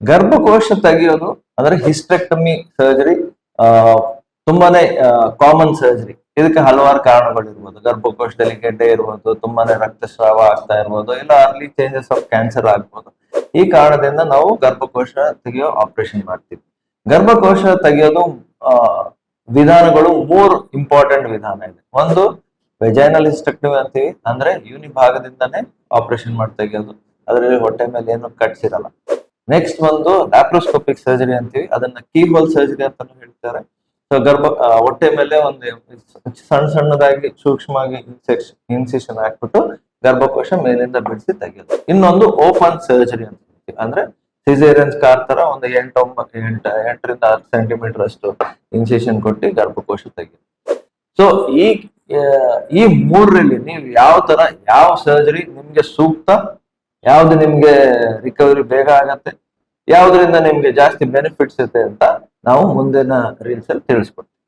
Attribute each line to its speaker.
Speaker 1: ಗರ್ಭಕೋಶ ತೆಗೆಯೋದು ಅಂದ್ರೆ hysterectomy surgery ತುಂಬಾನೇ ಕಾಮನ್ ಸರ್ಜರಿ. ಇದಕ್ಕೆ ಹಲವಾರು ಕಾರಣಗಳಿರ್ಬೋದು. ಗರ್ಭಕೋಶದಲ್ಲಿ ಗೆಡ್ಡೆ ಇರ್ಬೋದು, ತುಂಬಾನೇ ರಕ್ತಸ್ರಾವ ಆಗ್ತಾ ಇರ್ಬೋದು, ಇಲ್ಲ ಅರ್ಲಿ ಚೇಂಜಸ್ ಆಫ್ ಕ್ಯಾನ್ಸರ್ ಆಗ್ಬೋದು. ಈ ಕಾರಣದಿಂದ ನಾವು ಗರ್ಭಕೋಶ ತೆಗೆಯೋ ಆಪರೇಷನ್ ಮಾಡ್ತೀವಿ. ಗರ್ಭಕೋಶ ತೆಗೆಯೋದು ವಿಧಾನಗಳು 3 ಇಂಪಾರ್ಟೆಂಟ್ ವಿಧಾನ ಇದೆ. ಒಂದು ವೆಜೈನಲ್ ಹಿಸ್ಟೆಕ್ಟಮಿ ಅಂತೀವಿ, ಅಂದ್ರೆ ಯೋನಿ ಭಾಗದಿಂದಾನೇ ಆಪರೇಷನ್ ಮಾಡಿ ತೆಗೆಯೋದು, ಅದರಲ್ಲಿ ಹೊಟ್ಟೆ ಮೇಲೆ ಏನು ಕಟ್ಸ್ ಇರಲ್ಲ. ನೆಕ್ಸ್ಟ್ ಒಂದು ಲ್ಯಾಪ್ರೋಸ್ಕೋಪಿಕ್ ಸರ್ಜರಿ ಅಂತೀವಿ, ಅದನ್ನ ಕೀ ಹೋಲ್ ಸರ್ಜರಿ ಅಂತಾನು ಹೇಳ್ತಾರೆ. ಸೊ ಹೊಟ್ಟೆ ಮೇಲೆ ಒಂದು ಸಣ್ಣದಾಗಿ ಸೂಕ್ಷ್ಮವಾಗಿ ಇನ್ಸಿಷನ್ ಹಾಕ್ಬಿಟ್ಟು ಗರ್ಭಕೋಶ ಮೇಲಿಂದ ಬಿಡಿಸಿ ತೆಗೆಯೋದು. ಇನ್ನೊಂದು ಓಪನ್ ಸರ್ಜರಿ ಅಂತ ಹೇಳ್ತೀವಿ, ಅಂದ್ರೆ ಸಿಸೇರಿಯನ್ ಸ್ಕಾರ್ ತರ ಒಂದು 8ರಿಂದ 10 ಸೆಂಟಿಮೀಟರ್ ಅಷ್ಟು ಇನ್ಸಿಷನ್ ಕೊಟ್ಟು ಗರ್ಭಕೋಶ ತೆಗೆಯೋದು. ಸೊ ಈ 3ರಲ್ಲಿ ನೀವು ಯಾವ ಸರ್ಜರಿ ನಿಮ್ಗೆ ಸೂಕ್ತ, ಯಾವ್ದು ನಿಮ್ಗೆ ರಿಕವರಿ ಬೇಗ ಆಗತ್ತೆ, ಯಾವ್ದ್ರಿಂದ ನಿಮ್ಗೆ ಜಾಸ್ತಿ ಬೆನಿಫಿಟ್ಸ್ ಇದೆ ಅಂತ ನಾವು ಮುಂದಿನ ರೀಲ್ಸ್ ಅಲ್ಲಿ ತಿಳಿಸ್ಕೊಡ್ತೀವಿ.